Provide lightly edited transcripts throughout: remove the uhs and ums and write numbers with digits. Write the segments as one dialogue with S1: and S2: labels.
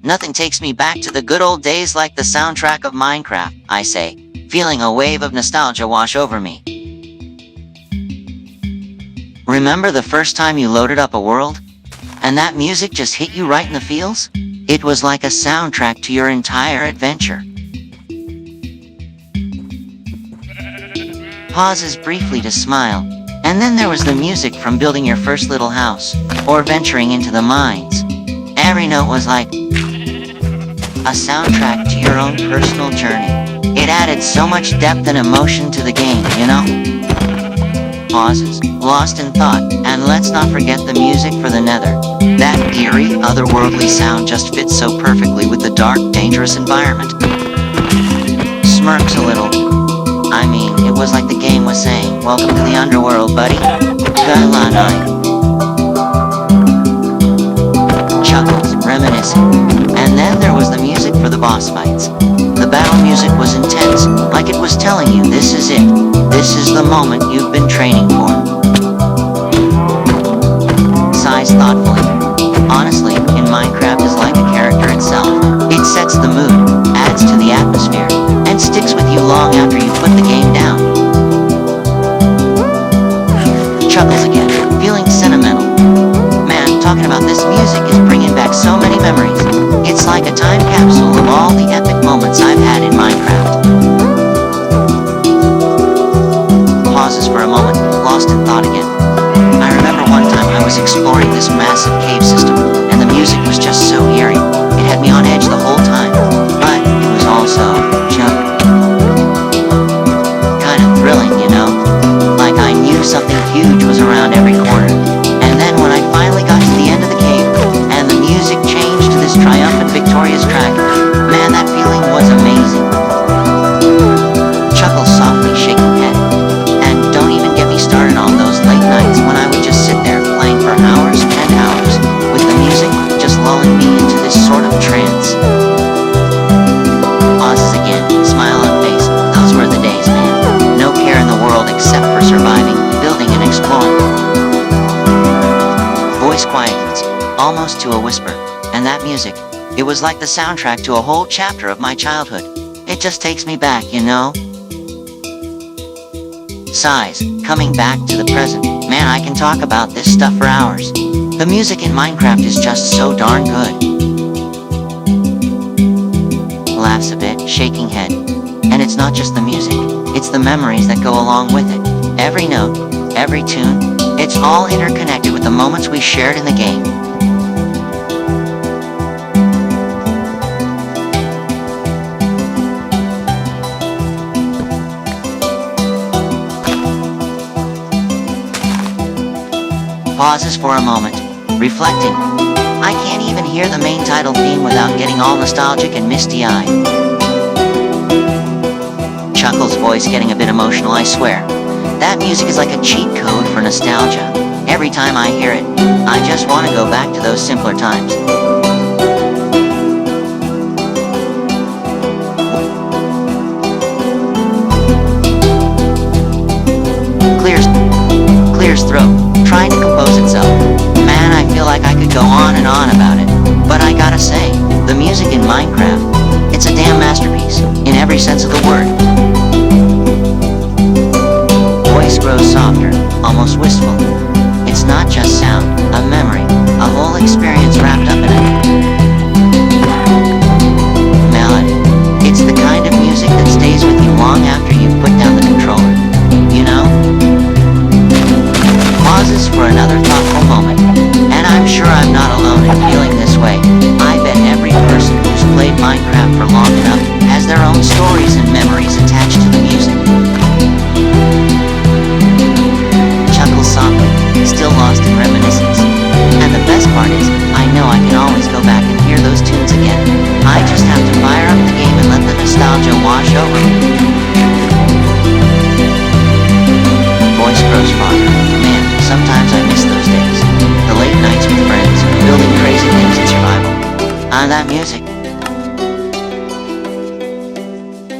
S1: Nothing takes me back to the good old days like the soundtrack of Minecraft, I say, feeling a wave of nostalgia wash over me. Remember the first time you loaded up a world? And that music just hit you right in the feels? It was like a soundtrack to your entire adventure. Pauses briefly to smile, and then there was the music from building your first little house, or venturing into the mines. Every note was like a soundtrack to your own personal journey. It added so much depth and emotion to the game, you know? Pauses, lost in thought, and let's not forget the music for the Nether. That eerie, otherworldly sound just fits so perfectly with the dark, dangerous environment. Smirks a little. I mean, it was like the game was saying, "Welcome to the underworld, buddy." Kalanai. Chuckles, reminiscing. And then there was the music for the boss fights. The battle music was intense, like it was telling you, this is it. This is the moment you've been training for. Sighs thoughtfully. Honestly, in Minecraft is like a character itself. It sets the mood, adds to the atmosphere, and sticks with you long after you put the game down. Chuckles again, feeling sentimental. Man, talking about this music is bringing back so many memories. It's like a time capsule of all the epic moments I've had in Minecraft. Pauses for a moment, lost in thought again. I remember one time I was exploring this massive cave system, and the music was just so eerie. It had me on edge the whole time, but it was also kind of thrilling, you know? Like I knew something huge was around every corner. And then when I finally got to the end of the cave, and the music changed to this triumphant, victorious track, man, that feeling was amazing. Chuckles softly, shaking head. And don't even get me started on those late nights when I would just sit there playing for hours and hours, with the music just lulling me into this sort of trance. Pauses again, smile on face. Those were the days, man. No care in the world except for surviving, building, and exploring. Voice quietens, almost to a whisper, and that music, it was like the soundtrack to a whole chapter of my childhood. It just takes me back, you know? Sighs, coming back to the present. Man, I can talk about this stuff for hours. The music in Minecraft is just so darn good. Laughs a bit, shaking head. And it's not just the music, it's the memories that go along with it. Every note, every tune, it's all interconnected with the moments we shared in the game. Pauses for a moment, reflecting. I can't even hear the main title theme without getting all nostalgic and misty-eyed. Chuckles' voice getting a bit emotional, I swear. That music is like a cheat code for nostalgia. Every time I hear it, I just want to go back to those simpler times. Clears throat, trying to compose itself. Man, I feel like I could go on and on about it. But I gotta say, the music in Minecraft, it's a damn masterpiece, in every sense of the word. Voice grows softer, almost wistful. It's not just sound, a memory, a whole experience wrapped up in it. Melody. It's the kind of music that stays with you long after you've put down the controller. You know? Pauses for another thoughtful moment. And I'm sure I'm not alone in feeling this way. I bet every person who's played Minecraft for long enough has their own stories and memories attached to the music. Chuckles softly, still lost in reminiscence. And the best part is, I know I can always go back and hear those tunes again. I just have to fire up the game and let the nostalgia wash over me. Voice grows fonder. Man, sometimes I miss those days. The late nights with friends, building crazy things in survival. And that music.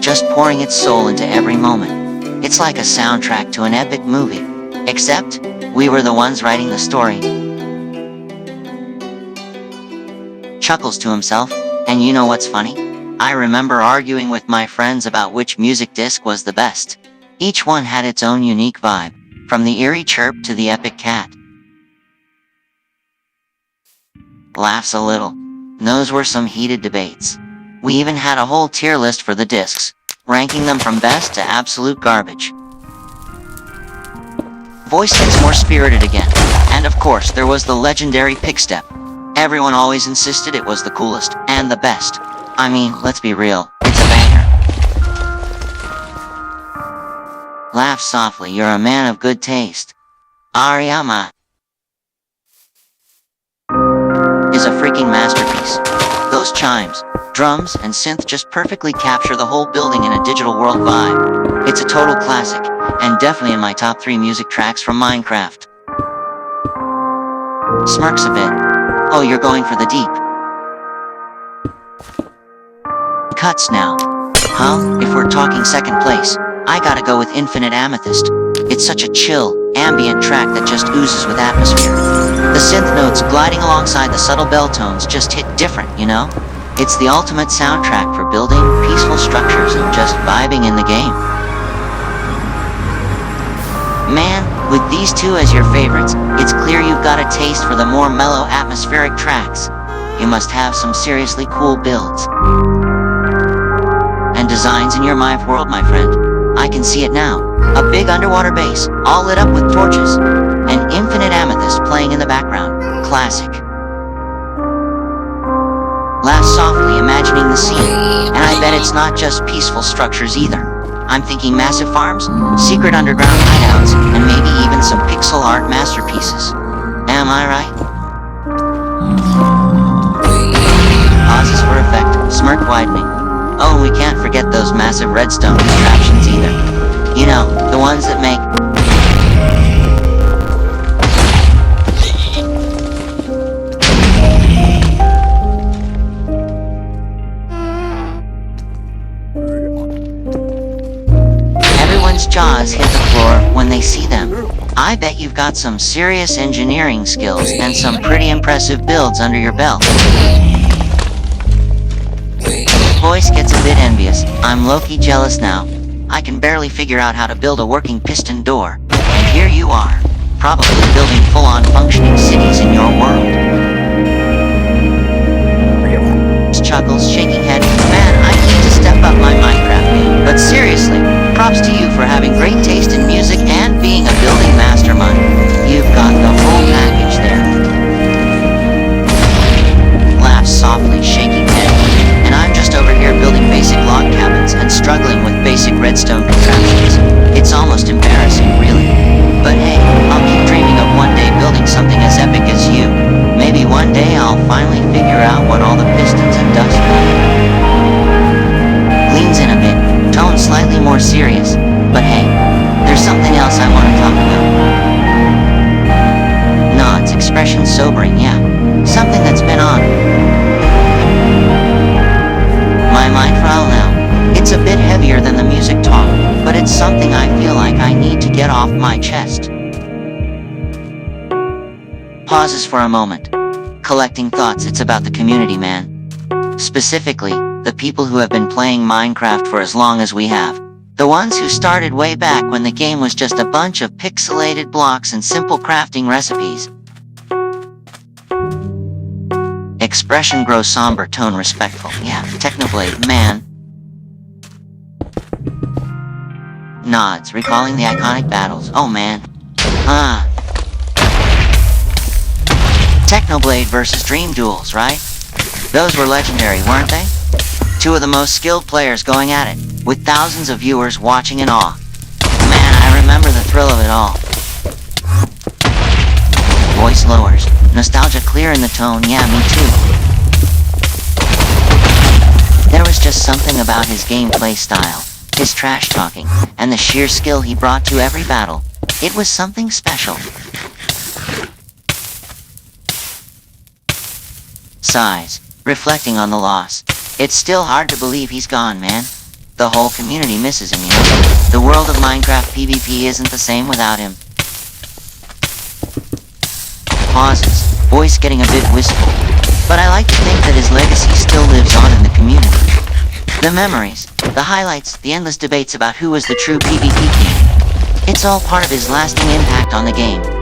S1: Just pouring its soul into every moment. It's like a soundtrack to an epic movie. Except, we were the ones writing the story. Chuckles to himself, And you know what's funny? I remember arguing with my friends about which music disc was the best. Each one had its own unique vibe, from the eerie chirp to the epic cat. Laughs a little. Those were some heated debates. We even had a whole tier list for the discs, ranking them from best to absolute garbage. Voice gets more spirited again, and of course there was the legendary pick step. Everyone always insisted it was the coolest, and the best. I mean, let's be real, it's a banger. Laugh softly, you're a man of good taste. Ariyama is a freaking masterpiece. Those chimes, drums, and synth just perfectly capture the whole building in a digital world vibe. It's a total classic, and definitely in my top 3 music tracks from Minecraft. Smirks a bit. Oh, you're going for the deep. Cuts now. Huh? If we're talking second place, I gotta go with Infinite Amethyst. It's such a chill, ambient track that just oozes with atmosphere. The synth notes gliding alongside the subtle bell tones just hit different, you know? It's the ultimate soundtrack for building peaceful structures and just vibing in the game. Man, with these two as your favorites, it's clear you've got a taste for the more mellow atmospheric tracks. You must have some seriously cool builds and designs in your Minecraft world, my friend. I can see it now. A big underwater base, all lit up with torches, and Infinite Amethyst playing in the background. Classic. Laugh softly, imagining the scene, and I bet it's not just peaceful structures either. I'm thinking massive farms, secret underground hideouts, and maybe even some pixel art masterpieces. Am I right? Pauses for effect, smirk widening. Oh, we can't forget those massive redstone contraptions either. You know, the ones that make... Everyone's jaws hit the floor when they see them. I bet you've got some serious engineering skills and some pretty impressive builds under your belt. Voice gets a bit envious. I'm low-key jealous now. I can barely figure out how to build a working piston door. And here you are, probably building full-on functioning cities in your world. Chuckles, shaking head. Man, I need to step up my Minecraft game. But seriously, props to you for having great taste in music and being a building mastermind. You've got the whole package there. Laughs softly, shaking head. And I'm just over here building basic log cabins and struggling with basic redstone contraptions. It's almost embarrassing, really. But hey, I'll keep dreaming of one day building something as epic as you. Maybe one day I'll finally figure out what all the pistons and dust mean. Leans in a bit, tone slightly more serious. But hey, there's something else I want to talk about. Nods, expression sobering, yeah. Something that's been on my mind for a while now. It's a bit heavier than the music talk, but it's something I feel like I need to get off my chest. Pauses for a moment. Collecting thoughts, it's about the community, man. Specifically, the people who have been playing Minecraft for as long as we have. The ones who started way back when the game was just a bunch of pixelated blocks and simple crafting recipes. Expression grows somber, tone respectful. Yeah, Technoblade, man. Nods, recalling the iconic battles. Oh man. Technoblade versus Dream Duels, right? Those were legendary, weren't they? Two of the most skilled players going at it, with thousands of viewers watching in awe. Man, I remember the thrill of it all. Voice lowers. Nostalgia clear in the tone, yeah, me too. There was just something about his gameplay style, his trash talking, and the sheer skill he brought to every battle. It was something special. Sighs, reflecting on the loss. It's still hard to believe he's gone, man. The whole community misses him, you know. The world of Minecraft PvP isn't the same without him. Pauses, voice getting a bit wistful. But I like to think that his legacy still lives on in the community. The memories, the highlights, the endless debates about who was the true PvP king. It's all part of his lasting impact on the game.